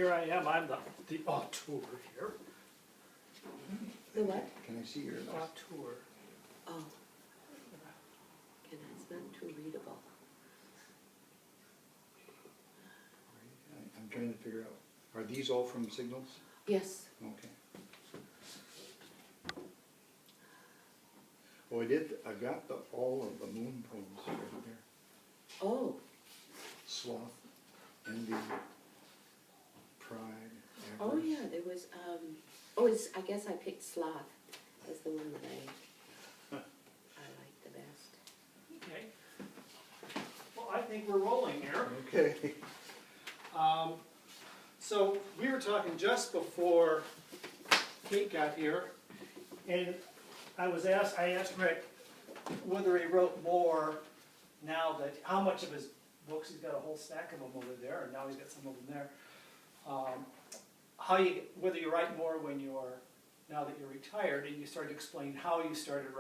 here I am, I'm the auteur here. The what? Can I see your list? Auteur. Oh. And it's not too readable. I'm trying to figure out, are these all from Signals? Yes. Okay. Oh, I got all of the moon poems right there. Oh, Sloth, envy, pride, oh avarice. yeah, there was, I guess I picked sloth as the one that I like the best. Okay. Well, I think we're rolling here. Okay. So we were talking just before Kate got here, and I asked Rick whether he wrote more now that, how much of his books, he's got a whole stack of them over there, and now he's got some of them there. Whether you write more when you're, now that you're retired, and you started to explain how you started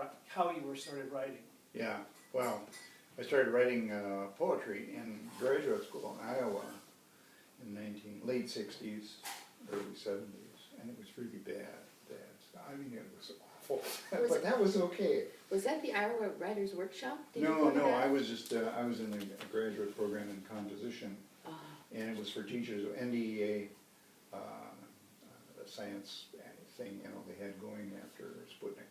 writing. Yeah, well, I started writing poetry in graduate school in Iowa in late 60s, early 70s, and it was really bad. I mean, it was awful, but that was okay. Was that the Iowa Writers Workshop? No, I was just, I was in the graduate program in composition, and it was for teachers of NDEA, the science thing, you know, they had going after Sputnik.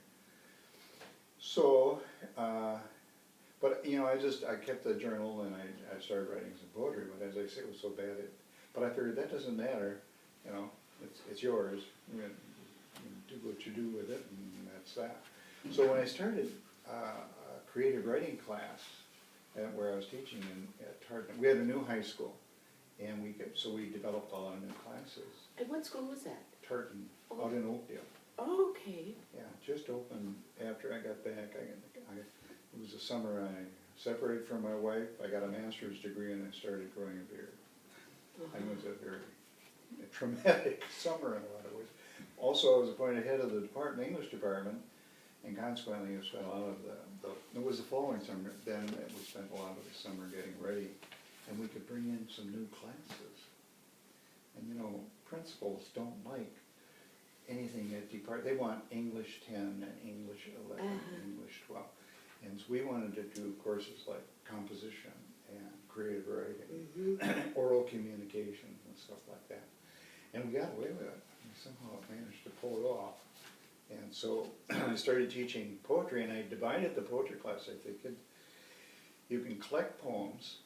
So, but, you know, I kept the journal, and I started writing some poetry, but as I say, it was so bad, but I figured that doesn't matter, you know, it's yours. You do what you do with it, and that's that. So when I started a creative writing class where I was teaching at Tartan, we had a new high school, and so we developed a lot of new classes. And what school was that? Tartan, out in Oakdale. Oh, okay. Yeah, just opened after I got back. It was the summer I separated from my wife. I got a master's degree, and I started growing a beard. It was a very traumatic summer in a lot of ways. Also, I was appointed head of the English department, and consequently, we spent a lot of it was the following summer, then we spent a lot of the summer getting ready, and we could bring in some new classes. And you know, principals don't like anything at they want English 10 and English 11, English 12. And so we wanted to do courses like composition and creative writing, oral communication and stuff like that. And we got away with it. We somehow managed to pull it off. And so I started teaching poetry, and I divided the poetry class. I think you can collect poems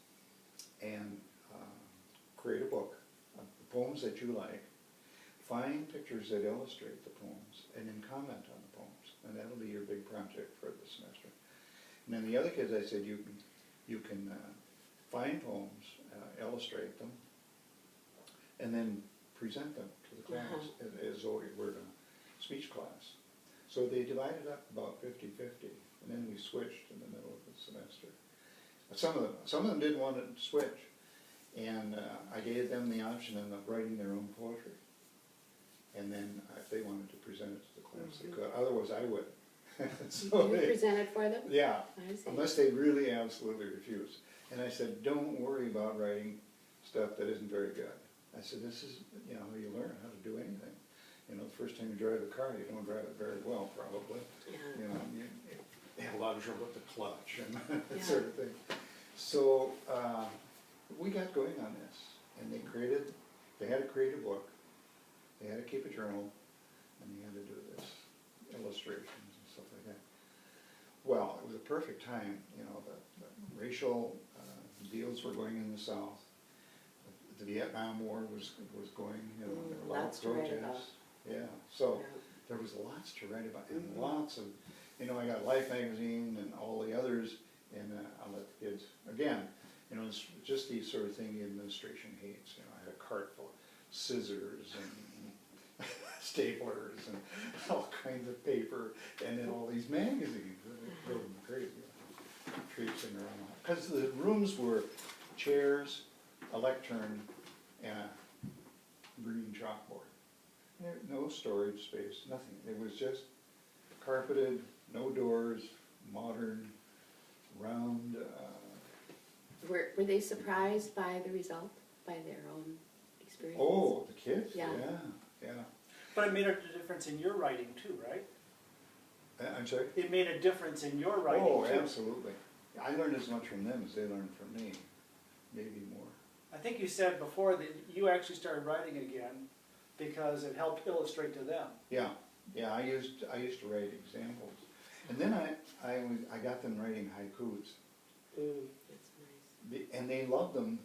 and create a book of the poems that you like, find pictures that illustrate the poems, and then comment on the poems. And that'll be your big project for the semester. And then the other kids, I said, you can find poems, illustrate them, and then present them to the class as though it were a speech class. So they divided up about 50-50, and then we switched in the middle of the semester. Some of them didn't want to switch, and I gave them the option of writing their own poetry. And then if they wanted to present it to the class, they could. Otherwise, I would. So you presented for them? Yeah, I see. unless they really absolutely refused. And I said, don't worry about writing stuff that isn't very good. I said, this is, you know, you learn how to do anything. You know, the first time you drive a car, you don't drive it very well, probably. Yeah. You know, you have a lot of trouble with the clutch and that sort of thing. So we got going on this, and they had to create a book, they had to keep a journal, and they had to do this illustrations and stuff like that. Well, it was a perfect time, you know, the racial deals were going in the South. The Vietnam War was going, you know, there were lots of protests. Yeah, so there was lots to write about, and lots of, you know, I got Life magazine and all the others, and I'll let the kids, again, you know, it's just these sort of things the administration hates. You know, I had a cart full of scissors and staplers and all kinds of paper, and then all these magazines. It drove them crazy, traipsing around. Because the rooms were chairs, a lectern, and a green chalkboard. No storage space, nothing. It was just carpeted, no doors, modern, round. Were they surprised by the result, by their own experience. Oh, the kids, Yeah. yeah. But it made a difference in your writing too, right? I'm sorry? It made a difference in your writing too. Oh, absolutely. I learned as much from them as they learned from me, maybe more. I think you said before that you actually started writing again because it helped illustrate to them. Yeah, I used to write examples. And then I got them writing haikus. That's nice. And they loved them.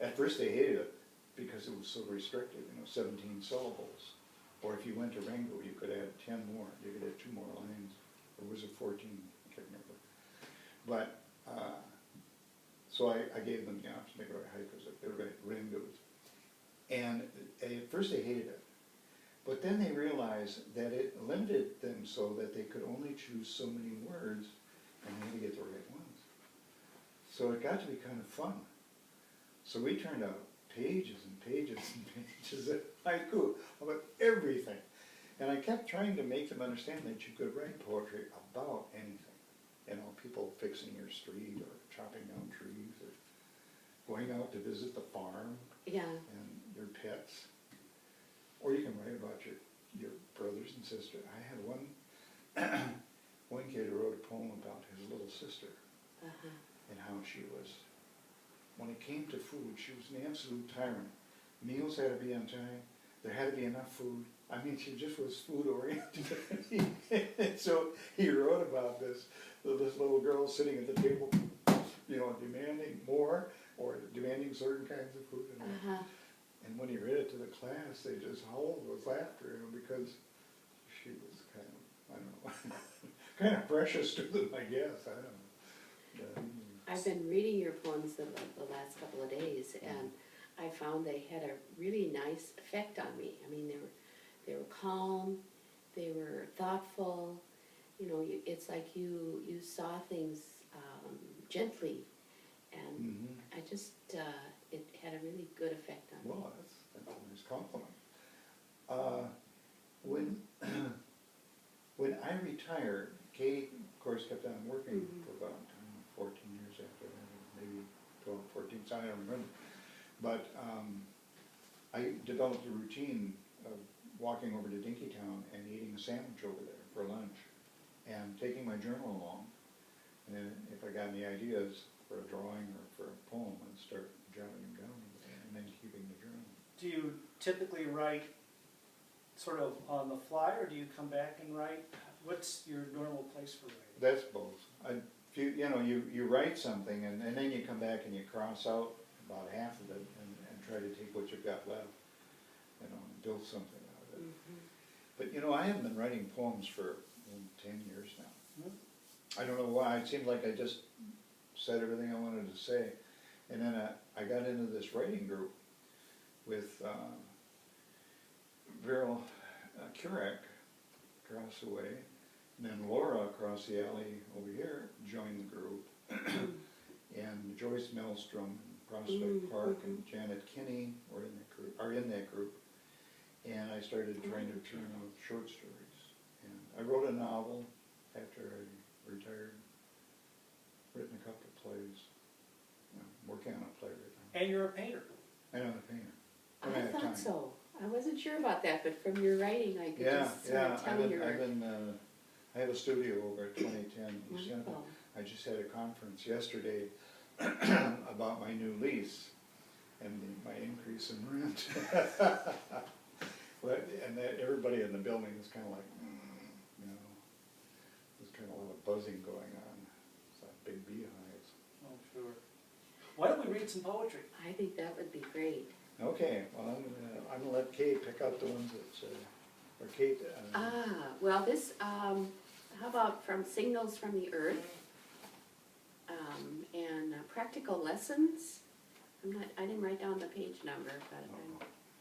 At first they hated it because it was so restricted, 17 syllables. Or if you went to Rango, you could add 10 more. You could add 2 more lines. Or was it 14? I can't remember. But, so I gave them the option. They could write haikus. They would write Rangos. And at first they hated it. But then they realized that it limited them so that they could only choose so many words and they had to get the right ones. So it got to be kind of fun. So we turned out pages and pages and pages of haiku about everything. And I kept trying to make them understand that you could write poetry about anything. People fixing your street or chopping down trees or going out to visit the farm Yeah. and your pets. Or you can write about your brothers and sisters. I had one kid who wrote a poem about his little sister and how she was, when it came to food, she was an absolute tyrant. Meals had to be on time. There had to be enough food. I mean, she just was food oriented. And so he wrote about this little girl sitting at the table, demanding more or demanding certain kinds of food. And when he read it to the class, they just howled with laughter, because she was kind of, kind of precious to them, I guess. I don't know. I've been reading your poems the last couple of days, and I found they had a really nice effect on me. I mean, they were calm, they were thoughtful. It's like you saw things gently, and I just it had a really good effect on me. Well, that's a nice compliment. When I retired, Kate, of course, kept on working for about 14 years after that, or maybe 12, 14, so I don't remember. But I developed a routine of walking over to Dinkytown and eating a sandwich over there for lunch, and taking my journal along. And then if I got any ideas for a drawing or for a poem, I'd start jotting them down and then keeping the journal. Do you typically write sort of on the fly, or do you come back and write? What's your normal place for writing? That's both. You write something and then you come back and you cross out about half of it and try to take what you've got left, and build something out of it. But I haven't been writing poems for 10 years now. I don't know why. It seemed like I just said everything I wanted to say. And then I got into this writing group with Viral Kurek across the way. And then Laura across the alley over here joined the group. And Joyce Maelstrom, Prospect Park, and Janet Kinney are in that group. And I started trying to turn out short stories. And I wrote a novel after I retired, written a couple of plays. I'm working on a play right now. And you're a painter. And I'm a painter. I thought so. I wasn't sure about that, but from your writing, I could just sort of tell I have a studio over at 2010 East End. Wonderful. I just had a conference yesterday about my new lease and my increase in rent. And everybody in the building is kind of like, there's kind of a lot of buzzing going on. It's like big beehives. Oh, sure. Why don't we read some poetry? I think that would be great. Okay, well, I'm gonna let Kate pick out the ones that, or Kate. Well, this, how about from Signals from the Earth, and Practical Lessons. I didn't write down the page number, but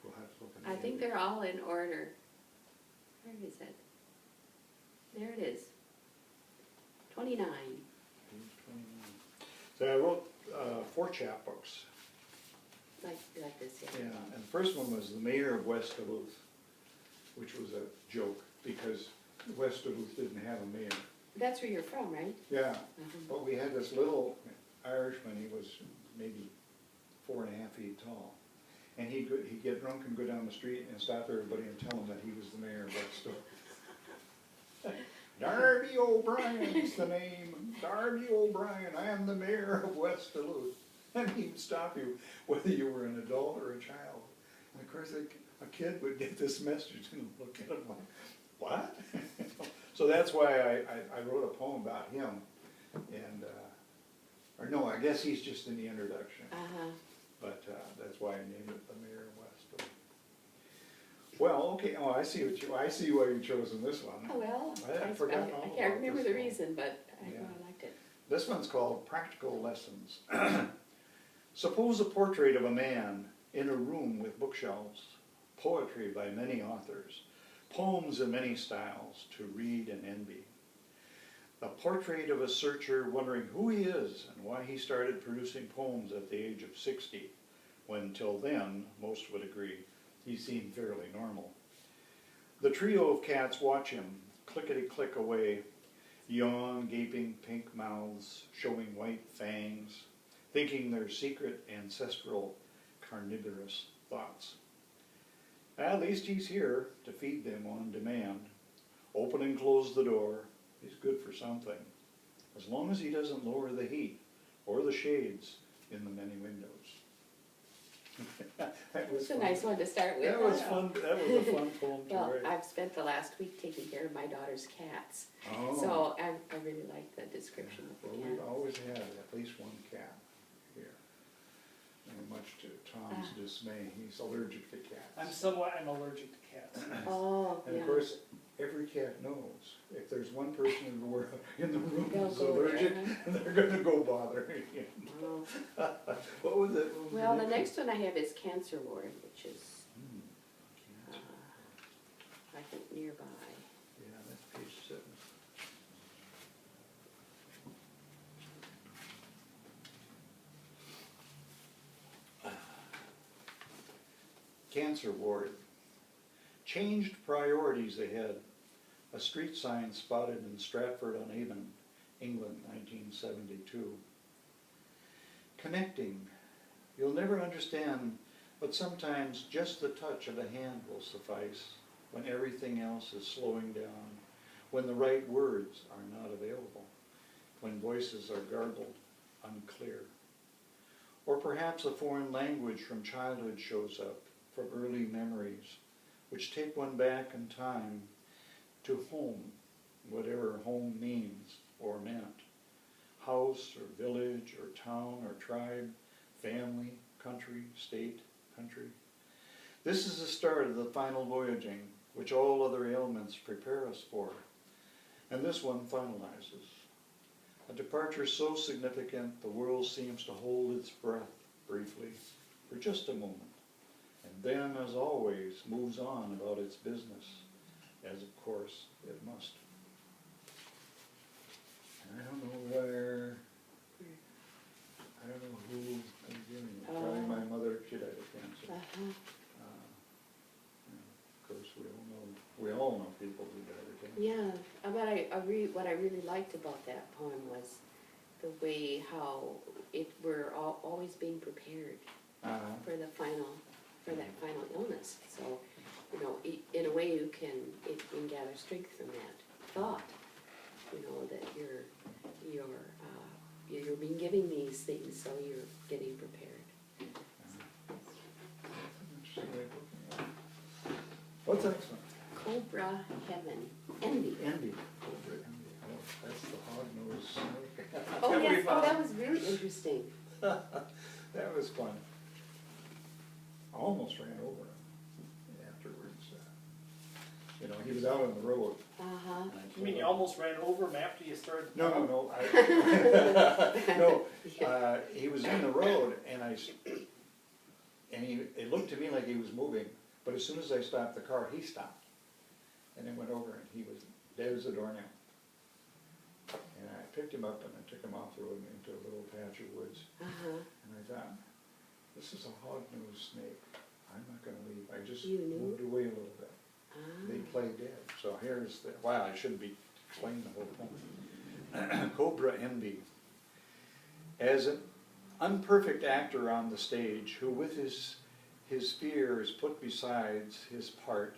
We'll have to look at I think they're all in order. Where is it? There it is. 29. Page 29. So I wrote 4 chapbooks. Like this, yeah. Yeah, and the first one was The Mayor of West Duluth, which was a joke because West Duluth didn't have a mayor. That's where you're from, right? Yeah, but we had this little Irishman, he was maybe 4.5 feet tall, And he'd get drunk and go down the street and stop everybody and tell them that he was the mayor of West Duluth. Darby O'Brien's the name. Darby O'Brien, I am the mayor of West Duluth. And he would stop you whether you were an adult or a child. And of course, a kid would get this message and look at him like, what? So that's why I wrote a poem about him. And, or no, I guess he's just in the introduction. But that's why I named it the Mayor of West Duluth. Well, okay, I see why you chosen this one. Oh, well, I forgot all I about can't remember this the one. reason, but I know Yeah. I liked it. This one's called Practical Lessons. Suppose a portrait of a man in a room with bookshelves, poetry by many authors, poems in many styles to read and envy. A portrait of a searcher wondering who he is and why he started producing poems at the age of 60, when till then, most would agree, he seemed fairly normal. The trio of cats watch him, clickety-click away, yawn, gaping pink mouths, showing white fangs, thinking their secret ancestral carnivorous thoughts. At least he's here to feed them on demand. Open and close the door. He's good for something, as long as he doesn't lower the heat or the shades in the many windows. That was It's a fun. nice one to start with. That was fun. That was a fun poem to Well, write. I've spent the last week taking care of my daughter's cats, Oh. so I really like the description of the Well, cat. we've always had at least one cat here, and much to Tom's dismay, he's allergic to cats. I'm allergic to cats. Oh, And yeah. of course, every cat knows, if there's one person in the world, in the room They'll who's go there, allergic, huh? they're gonna go bother him. Oh. What was it? Well, the next one I have is Cancer Ward, which is, Cancer. I think, nearby. Yeah, that's page 7. Cancer ward. Changed priorities ahead. A street sign spotted in Stratford-on-Avon, England, 1972. Connecting. You'll never understand, but sometimes just the touch of a hand will suffice when everything else is slowing down, when the right words are not available, when voices are garbled, unclear. Or perhaps a foreign language from childhood shows up, from early memories, which take one back in time to home, whatever home means or meant. House or village or town or tribe, family, country, state, country. This is the start of the final voyaging, which all other ailments prepare us for. And this one finalizes. A departure so significant the world seems to hold its breath briefly, for just a moment, and then, as always, moves on about its business, as of course it must. And I don't know where, I don't know who I'm giving it. Probably my mother, she died of cancer. Uh-huh. Of course, we all know people who died of cancer. Yeah, what I really liked about that poem was the way how we're always being prepared for that final illness. So, you know, in a way you can gather strength from that thought. You know that you're being given these things, so you're getting prepared. What's the next one? Cobra Heaven, Envy. Envy. Cobra envy. Oh, that's the hog-nosed snake. Oh That we yes, found. that was really interesting. That was fun. I almost ran over him afterwards. You know, he was out on the road. Uh-huh. and I You mean you told him- almost ran over him after you started? No, he was in the road, and it looked to me like he was moving, but as soon as I stopped the car, he stopped. And I went over, and he was dead as a doornail. And I picked him up, and I took him off the road and into a little patch of woods. Uh-huh. And I thought, this is a hog-nosed snake. I'm not gonna leave. I just You knew? moved away a little bit. They Ah. play dead. So here's the, wow, I shouldn't be explaining the whole poem. Cobra envy. As an unperfect actor on the stage, who with his his fear is put besides his part,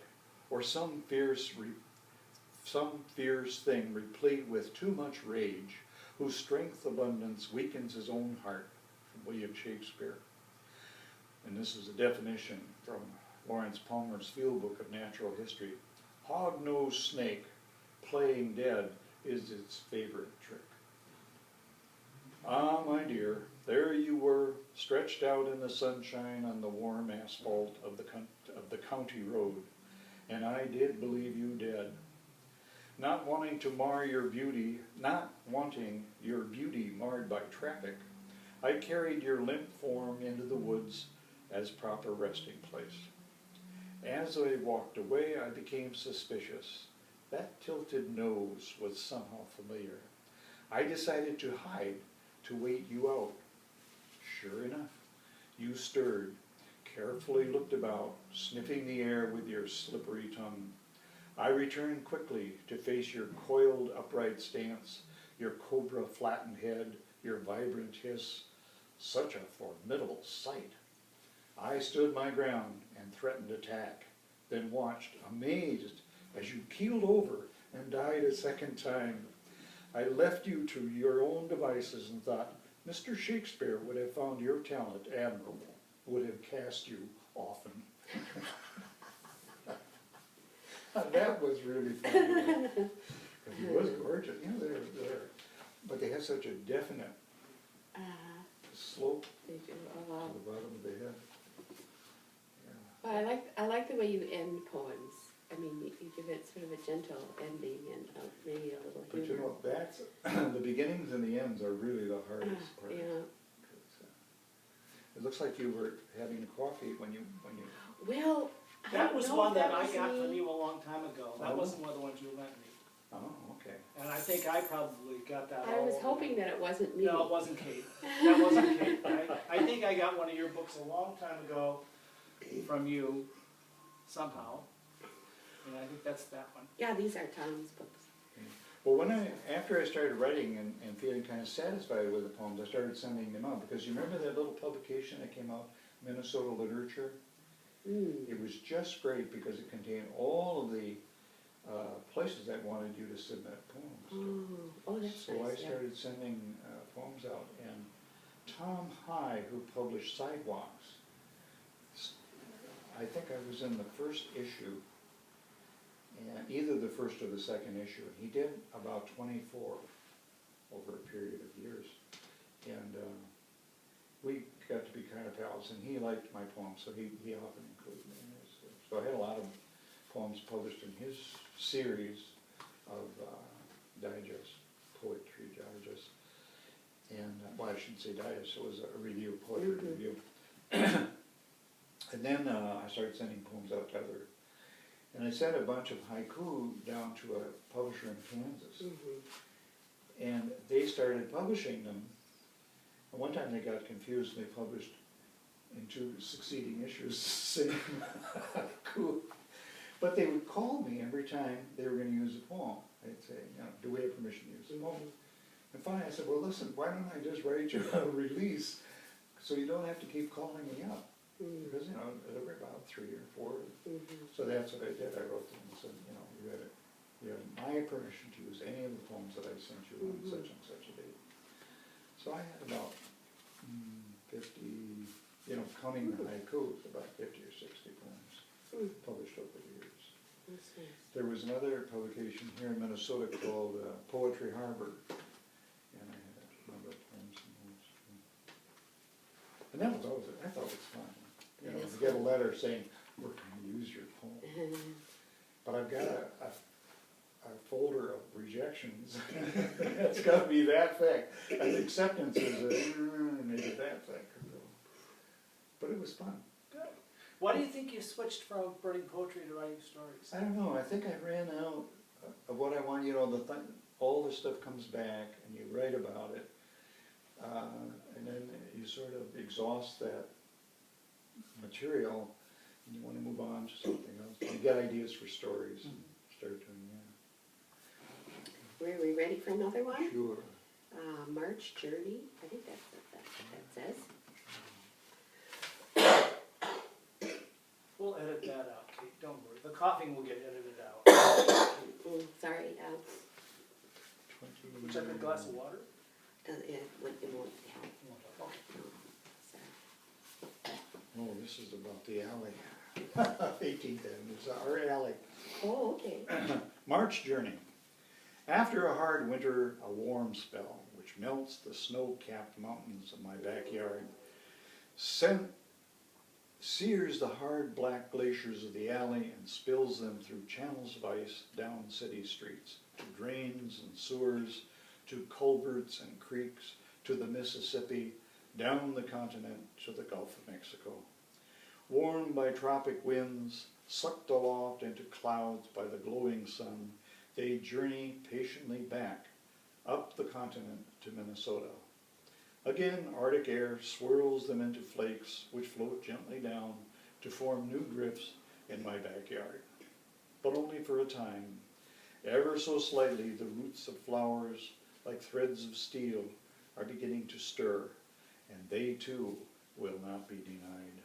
or some fierce thing replete with too much rage, whose strength abundance weakens his own heart, from William Shakespeare. And this is a definition from Lawrence Palmer's Field Book of Natural History. Hog-nosed snake, playing dead, is its favorite trick. Ah, my dear, there you were, stretched out in the sunshine on the warm asphalt of the county road, and I did believe you dead. Not wanting your beauty marred by traffic, I carried your limp form into the woods as proper resting place. As I walked away, I became suspicious. That tilted nose was somehow familiar. I decided to hide, to wait you out. Sure enough, you stirred, carefully looked about, sniffing the air with your slippery tongue. I returned quickly to face your coiled upright stance, your cobra flattened head, your vibrant hiss. Such a formidable sight. I stood my ground and threatened attack, then watched, amazed, as you keeled over and died a second time. I left you to your own devices and thought, Mr. Shakespeare would have found your talent admirable, would have cast you often. That was really funny. He was gorgeous. You know, but they have such a definite slope They do. Oh, to wow. the bottom of the head. Well, I like the way you end poems. I mean, you give it sort of a gentle ending and maybe a little But you humor. know, that's the beginnings and the ends are really the hardest part. Yeah. It looks like you were having coffee when you. Well, I That don't was know one if that I was got me. from you a long time ago. That Oh. wasn't one of the ones you lent me. Oh, okay. And I think I probably got that I all was over. hoping that it wasn't me. No, it wasn't Kate. That wasn't Kate. I think I got one of your books a long time ago from you somehow. And I think that's that one. Yeah, these are Tom's books. Well, after I started writing and feeling kind of satisfied with the poems, I started sending them out, because you remember that little publication that came out, Minnesota Literature? Mm. It was just great because it contained all of the places that wanted you to submit poems to. Oh, that's So nice. I started sending poems out, and Tom High, who published Sidewalks, I think I was in the first issue, and either the first or the second issue. He did about 24 over a period of years, and we got to be kind of pals, and he liked my poems, so he often included me in his. So I had a lot of poems published in his series of poetry digest, and well, I shouldn't say digest, it was a review, poetry review. And then I started sending poems out to other, and I sent a bunch of haiku down to a publisher in Kansas, and they started publishing them. And one time they got confused and they published in 2 succeeding issues the same haiku. But they would call me every time they were going to use a poem. They'd say, you know, do we have permission to use the poem? And finally I said, well, listen, why don't I just write you a release so you don't have to keep calling me up? Because, you know, there were about 3 or 4. So that's what I did. I wrote them and said, you know, you have my permission to use any of the poems that I sent you on such and such a date. So I had about 50, you know, counting the haikus, about 50 or 60 poems published over the years. That's nice. There was another publication here in Minnesota called Poetry Harbor, and I had a number of poems in those. And that was always, I thought it was fun. You know, to get a letter saying, we're going to use your poem. But I've got a folder of rejections. It's got to be that thick. And the acceptance is maybe that thick. But it was fun. Why do you think you switched from burning poetry to writing stories? I don't know. I think I ran out of what I want. You know, all the stuff comes back and you write about it. And then you sort of exhaust that material and you want to move on to something else. You get ideas for stories and start doing that. Were we ready for another one? Sure. March Journey. I think that's what that says. We'll edit that out, Kate, don't worry. The coughing will get edited out. Sorry, 20. Would you like a glass of water? it won't help. Okay. Sorry. Oh, this is about the alley. 18th Avenue is our alley. Oh, okay. March journey. After a hard winter, a warm spell, which melts the snow-capped mountains of my backyard, sears the hard black glaciers of the alley and spills them through channels of ice down city streets, to drains and sewers, to culverts and creeks, to the Mississippi, down the continent to the Gulf of Mexico. Warmed by tropic winds, sucked aloft into clouds by the glowing sun, they journey patiently back, up the continent to Minnesota. Again, Arctic air swirls them into flakes, which float gently down to form new drifts in my backyard. But only for a time. Ever so slightly, the roots of flowers, like threads of steel, are beginning to stir, and they too will not be denied.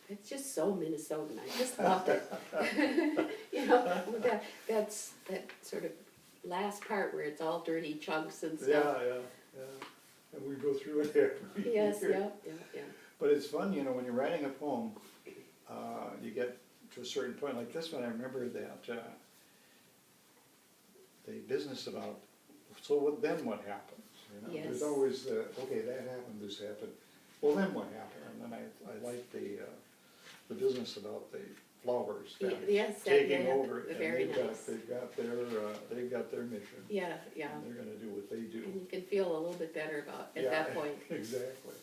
It's just so Minnesotan. I just loved it. That's that sort of last part where it's all dirty chunks and stuff. Yeah. And we go through it every Yes, year. yeah. But it's fun, when you're writing a poem, you get to a certain point, like this one, I remember that, the business about, then what happens? Yes. There's always okay, that happened, this happened, well, then what happened? And then I like the business about the flowers taking over, and very they've nice. they've got their mission. Yeah. And they're gonna do what they do. And you can feel a little bit better about at that point. Exactly.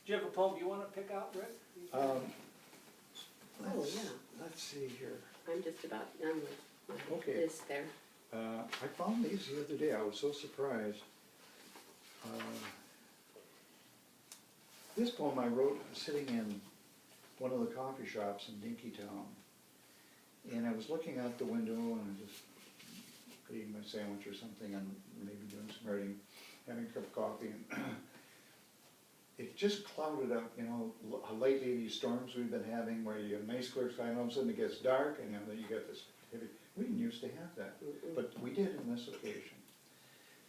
Do you have a poem you want to pick out, Rick? Oh, Let's- yeah. Let's see here. I'm just about done with my Okay. list there. I found these the other day. I was so surprised. This poem I wrote sitting in one of the coffee shops in Dinkytown. And I was looking out the window and just eating my sandwich or something and maybe doing some writing, having a cup of coffee. And it just clouded up, lately these storms we've been having where you have nice clear sky and all of a sudden it gets dark and then you get this heavy. We didn't used to have that, but we did on this occasion.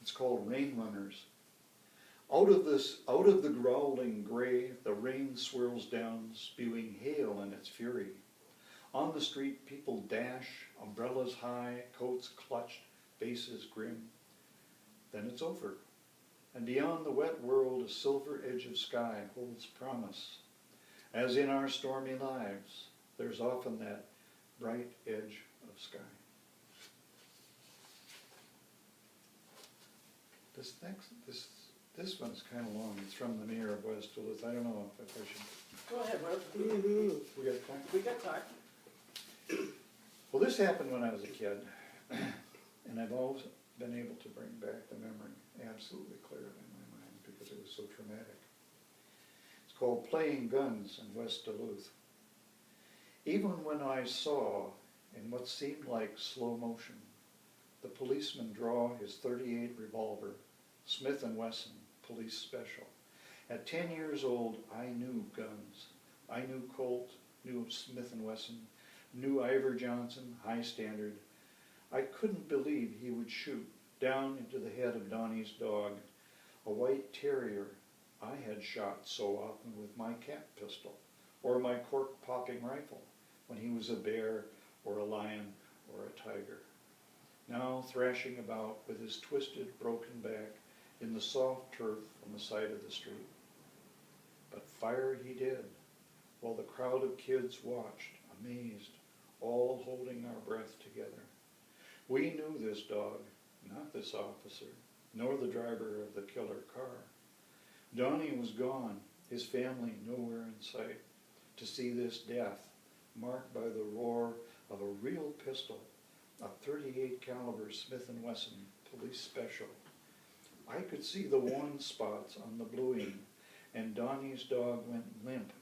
It's called Rain Runners. Out of the growling gray, the rain swirls down, spewing hail in its fury. On the street, people dash, umbrellas high, coats clutched, faces grim. Then it's over. And beyond the wet world, a silver edge of sky holds promise. As in our stormy lives, there's often that bright edge of sky. This one's kind of long. It's from the mayor of West Duluth. I don't know if I should. Go ahead, Rick. We got time? We got time. Well, this happened when I was a kid, and I've always been able to bring back the memory absolutely clearly in my mind because it was so traumatic. It's called Playing Guns in West Duluth. Even when I saw, in what seemed like slow motion, the policeman draw his .38 revolver, Smith & Wesson, police special. At 10 years old, I knew guns. I knew Colt, knew Smith & Wesson, knew Ivor Johnson, high standard. I couldn't believe he would shoot down into the head of Donnie's dog, a white terrier I had shot so often with my cat pistol, or my cork-popping rifle, when he was a bear, or a lion, or a tiger. Now thrashing about with his twisted, broken back in the soft turf on the side of the street. But fire he did, while the crowd of kids watched, amazed, all holding our breath together. We knew this dog, not this officer, nor the driver of the killer car. Donnie was gone, his family nowhere in sight, to see this death marked by the roar of a real pistol, a .38 caliber Smith & Wesson police special. I could see the worn spots on the bluing, and Donnie's dog went limp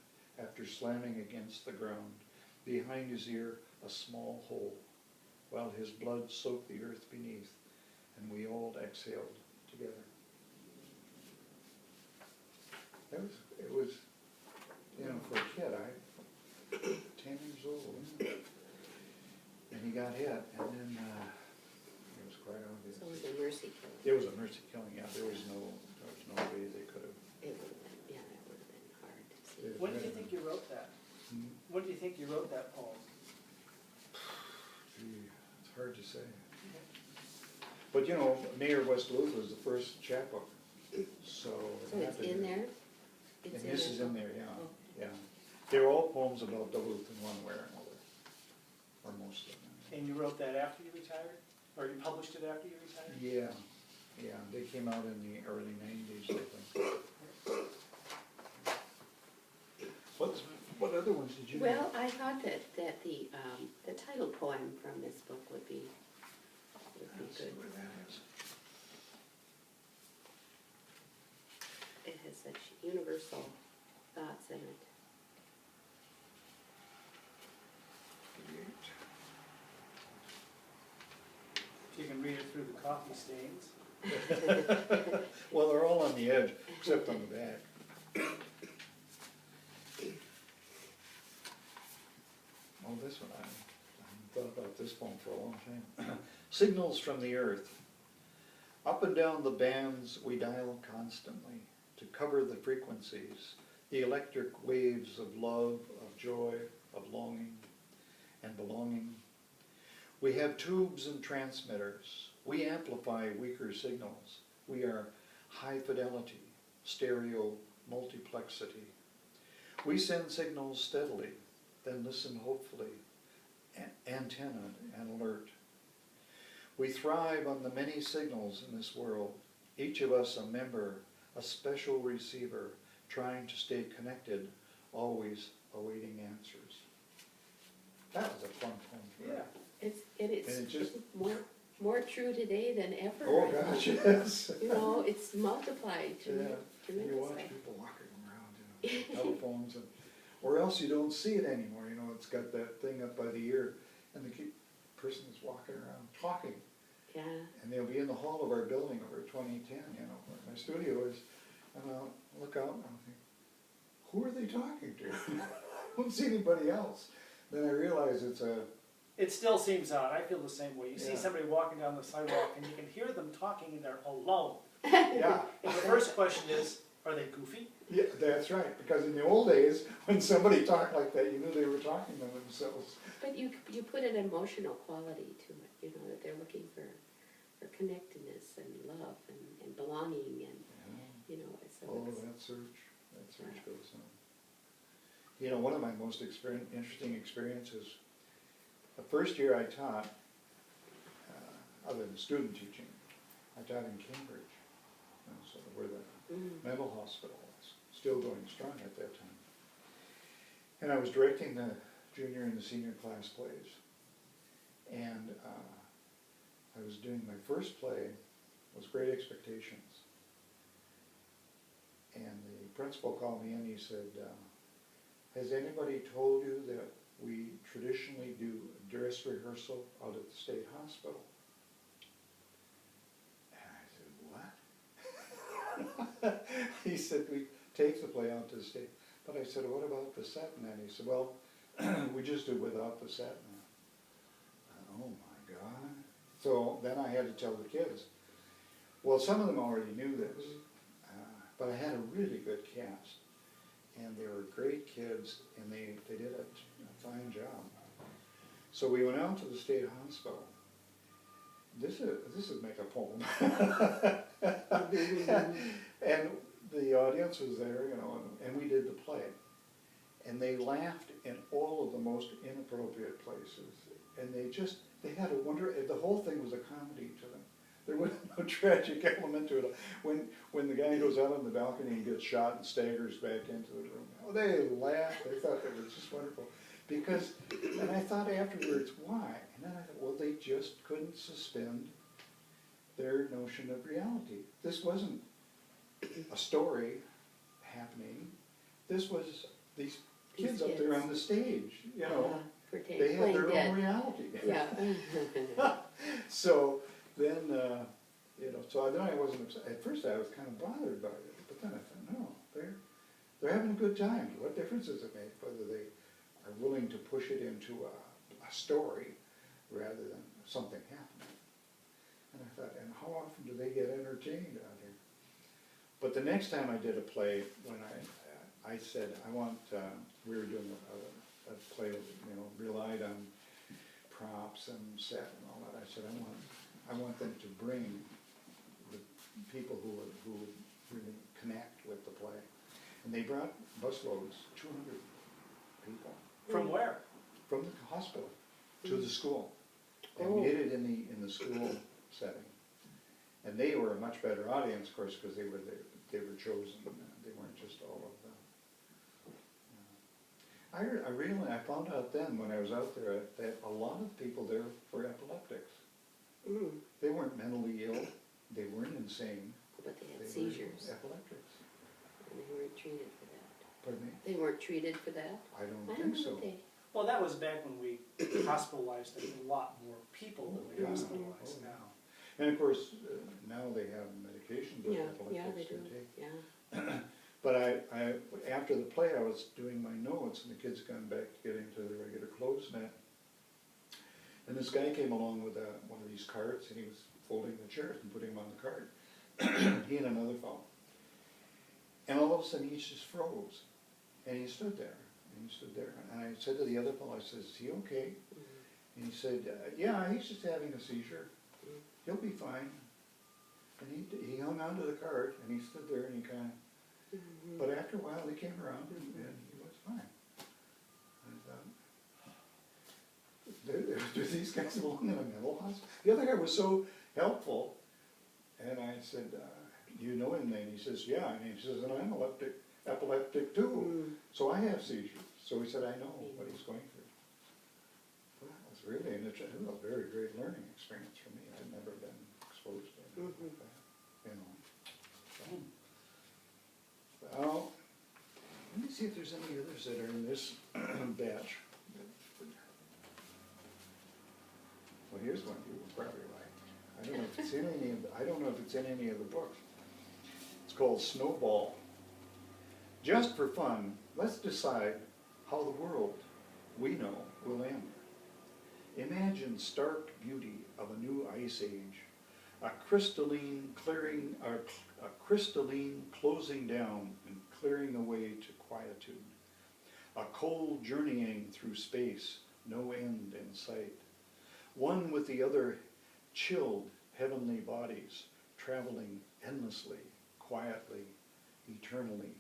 after slamming against the ground, behind his ear a small hole, while his blood soaked the earth beneath, and we all exhaled together. It was kid, 10 years old, and he got hit, and then it was quite obvious. So it was a mercy killing. It was a mercy killing, yeah, there was no way they could have. It would have been, yeah, it would have been hard to see. Yeah. When do you think you wrote that? When do you think you wrote that poem? Gee, it's hard to say. But you know, Mayor West Duluth was the first chapbook, so. So it's in there? It's And in this there? is in there, yeah, Oh. yeah. They're all poems about Duluth in one way or another, or most of them. And you wrote that after you retired? Or you published it after you retired? Yeah, they came out in the early 90s, I think. What other ones did you know? Well, I thought that the title poem from this book would be Let's see good. where that is. It has such universal thoughts in it. You can read it through the coffee stains. Well, they're all on the edge, except on the back. Oh, this one, I haven't thought about this poem for a long time. Signals from the earth. Up and down the bands we dial constantly to cover the frequencies, the electric waves of love, of joy, of longing and belonging. We have tubes and transmitters. We amplify weaker signals. We are high fidelity, stereo multiplexity. We send signals steadily, then listen hopefully, antenna and alert. We thrive on the many signals in this world, each of us a member, a special receiver, trying to stay connected, always awaiting answers. That was a fun poem for me. It is And it just- more true today than ever. Oh I gosh, think. yes. You know, it's multiplied Yeah, you tremendously. watch people walking around, you know, telephones, and, or else you don't see it anymore, you know, it's got that thing up by the ear, and the person is walking around talking, Yeah, and they'll be in the hall of our building over at 2010, you know, where my studio is, and I'll look out and I'll think, who are they talking to? I don't see anybody else. Then I realize it's a, It still seems odd. I feel the same way. You see Yeah. somebody walking down the sidewalk and you can hear them talking and they're alone. yeah. And the first question is, are they goofy? Yeah, that's right, because in the old days, when somebody talked like that, you knew they were talking to themselves. but you put an emotional quality to it, you know, that they're looking for connectedness and love and belonging and, you know, so Oh, it's, that search goes on. You know, one of my most interesting experiences, the first year I taught, other than student teaching, I taught in Cambridge, so where the mental hospital was, still going strong at that time. And I was directing the junior and the senior class plays. And I was doing my first play, was Great Expectations. And the principal called me in, he said, has anybody told you that we traditionally do dress rehearsal out at the state hospital? And I said, what? He said, we take the play out to the state. But I said, what about the set? And he said, well, we just do without the set. And oh my God. So then I had to tell the kids. Well, some of them already knew this, but I had a really good cast. And they were great kids, and they did a fine job. So we went out to the state hospital. This would make a poem. And the audience was there, you know, and we did the play. And they laughed in all of the most inappropriate places. And they had a the whole thing was a comedy to them. There was no tragic element to it. When the guy goes out on the balcony and gets shot and staggers back into the room, oh, they laughed. They thought that was just wonderful. Because, and I thought afterwards, why? And then I thought, well, they just couldn't suspend their notion of reality. This wasn't a story happening. This was these kids up there on the stage, you know. They had their own reality. Yeah. So then, you know, so then I wasn't upset. At first I was kind of bothered by it, but then I thought, no, they're having a good time. What difference does it make whether they are willing to push it into a story rather than something happening? And I thought, and how often do they get entertained out here? But the next time I did a play, when I said, I want, we were doing a play that, you know, relied on props and set and all that. I said, I want them to bring the people who really connect with the play. And they brought busloads, 200 people. From where? From the hospital to the school. And Oh. we did it in the school setting. And they were a much better audience, of course, because they were chosen. They weren't just all of them. I found out then when I was out there that a lot of people there were epileptics. Mm. They weren't mentally ill. They weren't insane. But they had They were seizures, epileptics. and they weren't treated for that. Pardon me? They weren't treated for that? I don't I think don't so. know they, Well, that was back when we hospitalized a lot more people than we Yeah. hospitalize Oh, now. And of course, now they have medications with yeah, they epileptics do, to take. yeah. But I, after the play, I was doing my notes, and the kids gone back to get into the regular clothes net. And this guy came along with one of these carts, and he was folding the chairs and putting them on the cart. He and another fellow. And all of a sudden, he just froze. And he stood there, And I said to the other fellow, I said, is he okay? And he said, yeah, he's just having a seizure. He'll be fine. And he hung onto the cart, and he stood there, and he kind of, but after a while, he came around, and he was fine. I thought, do these guys belong in a mental hospital? The other guy was so helpful, and I said, do you know him? And he says, yeah, and he says, and I'm epileptic too, so I have seizures. So he said, I know what he's going through. Well, that was really, it was a very great learning experience for me. I'd never been exposed to anything like that, you know. So, well, let me see if there's any others that are in this batch. Well, here's one you will probably like. I don't know if it's in any of the books. It's called Snowball. Just for fun, let's decide how the world we know will end. Imagine stark beauty of a new ice age, a crystalline closing down and clearing away to quietude, a cold journeying through space, no end in sight, one with the other chilled heavenly bodies, traveling endlessly, quietly, eternally,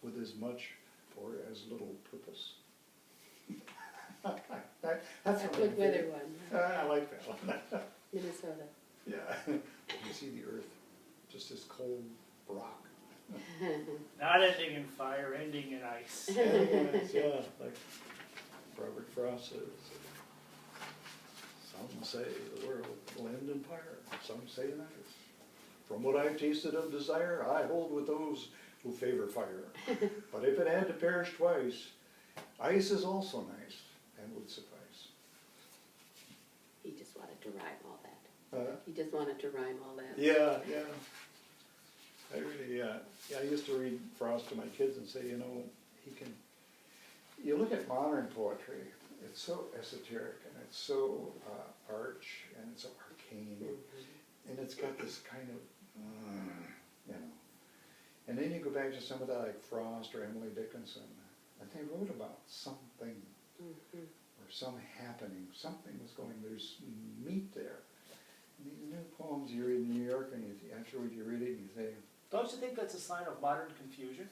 with as much or as little purpose. That's A one of good my weather favorite. one, I like that one. Minnesota. Yeah, you see the earth, just this cold rock. Not ending in fire, ending in ice. Yeah, like Robert Frost says, some say the world will end in fire, some say in ice. From what I've tasted of desire, I hold with those who favor fire. But if it had to perish twice, ice is also nice and would suffice. He just wanted to rhyme all that. He just wanted to rhyme all that. Yeah. I really, I used to read Frost to my kids and say, you know, you look at modern poetry, it's so esoteric and it's so arch and it's so arcane, and it's got this kind of, you know. And then you go back to some of that like Frost or Emily Dickinson, and they wrote about something or some happening, something was going, there's meat there. And these new poems you read in New York, and afterward you read it and you say, Don't you think that's a sign of modern confusion?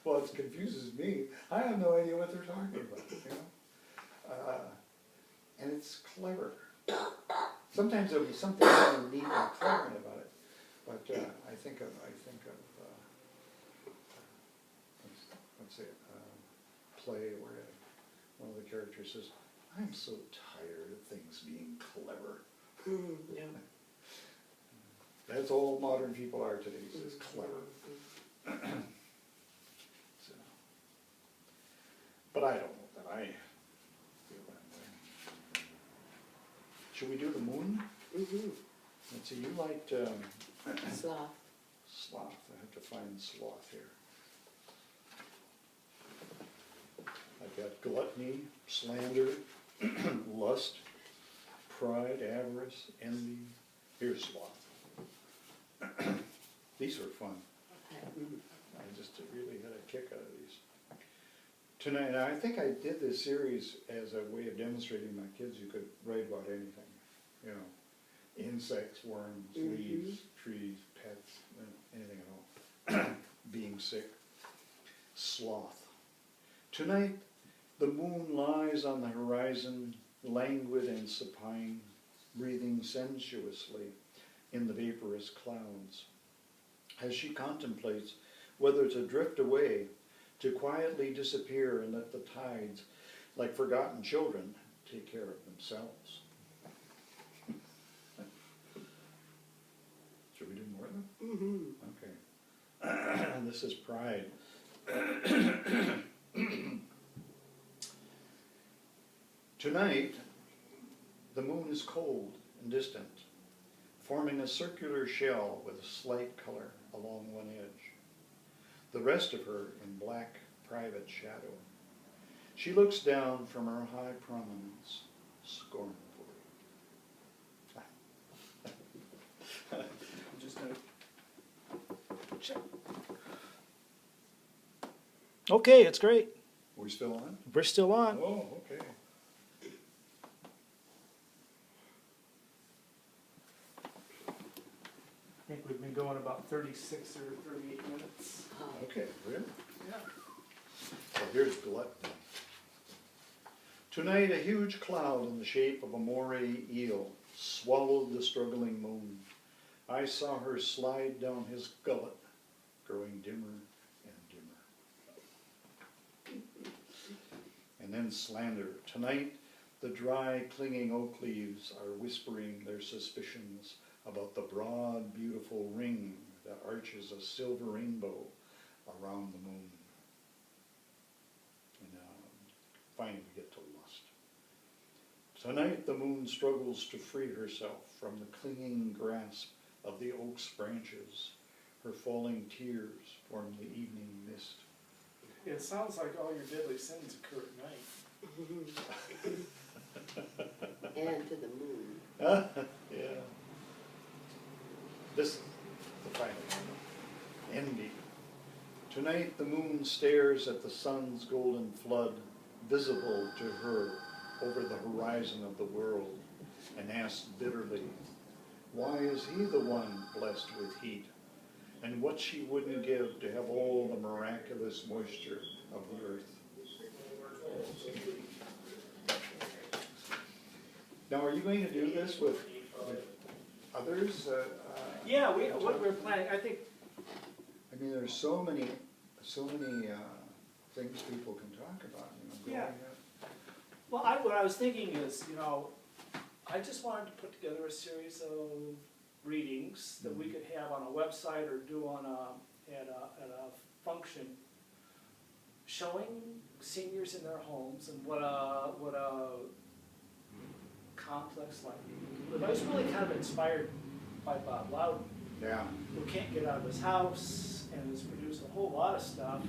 well, it confuses me. I have no idea what they're talking about, you know? And it's clever. Sometimes there'll be something really neat and clever about it, but I think of let's say a play where one of the characters says, I'm so tired of things being clever. Yeah. That's all modern people are today, is clever. So, but I don't know that I feel that way. Should we do the moon? Let's see, you liked Sloth. sloth. I have to find sloth here. I've got gluttony, slander, lust, pride, avarice, envy. Here's sloth. These are fun. I just really had a kick out of these. Tonight, and I think I did this series as a way of demonstrating to my kids you could write about anything. You know, insects, worms, leaves, trees, pets, anything at all. Being sick. Sloth. Tonight, the moon lies on the horizon, languid and supine, breathing sensuously in the vaporous clouds. As she contemplates whether to drift away, to quietly disappear and let the tides, like forgotten children, take care of themselves. Should we do more of them? Okay. And this is pride. Tonight, the moon is cold and distant, forming a circular shell with a slight color along one edge. The rest of her in black private shadow. She looks down from her high prominence, scornfully. I'm just gonna check. Okay, it's great. We still on? We're still on. Oh, okay. I think we've been going about 36 or 38 minutes. Okay, really? Yeah. Well, here's gluttony. Tonight, a huge cloud in the shape of a moray eel swallowed the struggling moon. I saw her slide down his gullet, growing dimmer and dimmer. And then slander. Tonight, the dry, clinging oak leaves are whispering their suspicions about the broad, beautiful ring that arches a silver rainbow around the moon. And finally we get to lust. Tonight the moon struggles to free herself from the clinging grasp of the oak's branches. Her falling tears form the evening mist. It sounds like all your deadly sins occur at night. And to the moon. Yeah. This is the final one. Envy. Tonight the moon stares at the sun's golden flood, visible to her over the horizon of the world, and asks bitterly, why is he the one blessed with heat? And what she wouldn't give to have all the miraculous moisture of the earth. Now, are you going to do this with others? Yeah, what we're planning, I think. I mean, there's so many things people can talk about. You know, Yeah. Well, what I was thinking is, I just wanted to put together a series of readings that we could have on a website or do at a function, showing seniors in their homes and what a complex life they live. I was really kind of inspired by Bob Loudon, Yeah. who can't get out of his house and has produced a whole lot of stuff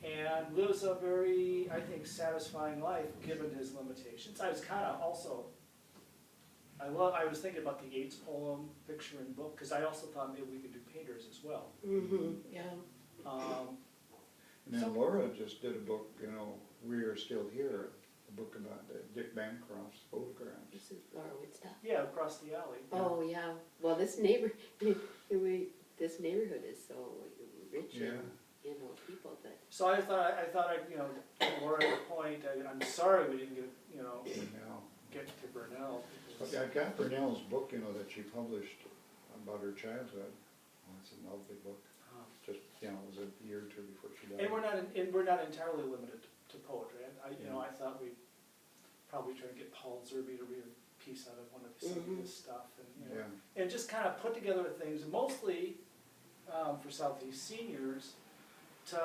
and lives a very, I think, satisfying life given his limitations. I was kind of also, I was thinking about the Yeats poem, picture and book, because I also thought maybe we could do painters as well. Yeah. And then Laura just did a book, We Are Still Here, a book about Dick Bancroft's photographs. This is Laura Woodstock. Yeah, across the alley. Oh, yeah. Well, this neighborhood is so rich in, people that. So I thought Laura had a point. I'm sorry we didn't get to Burnell. But I got Burnell's book, that she published about her childhood. Oh, it's a lovely book. Just, it was a year or two before she died. And we're not entirely limited to poetry. I thought we'd probably try to get Paul Zerbe to read a piece out of one of his stuff, and just kind of put together things, mostly for Southeast seniors, to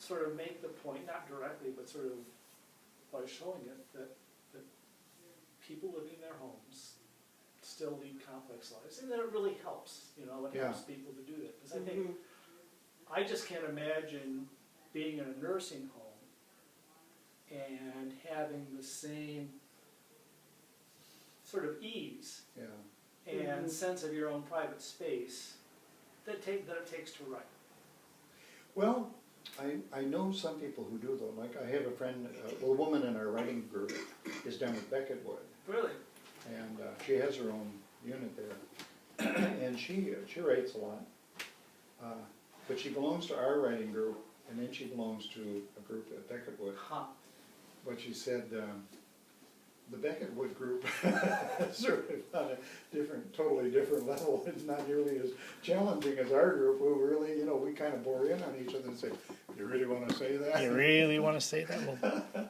sort of make the point, not directly, but sort of by showing it that people living in their homes still lead complex lives, and that it really helps. It helps people to do that, because I think I just can't imagine being in a nursing home and having the same sort of ease Yeah. and sense of your own private space that it takes to write. Well, I know some people who do though, like I have a friend, well, a woman in our writing group is down at Beckettwood, Really? and she has her own unit there, and she writes a lot, but she belongs to our writing group, and then she belongs to a group at Beckettwood. Huh. But she said, the Beckettwood group sort of on a different, totally different level. It's not nearly as challenging as our group, who really, we kind of bore in on each other and say, you really want to say that? You really want to say that? Well,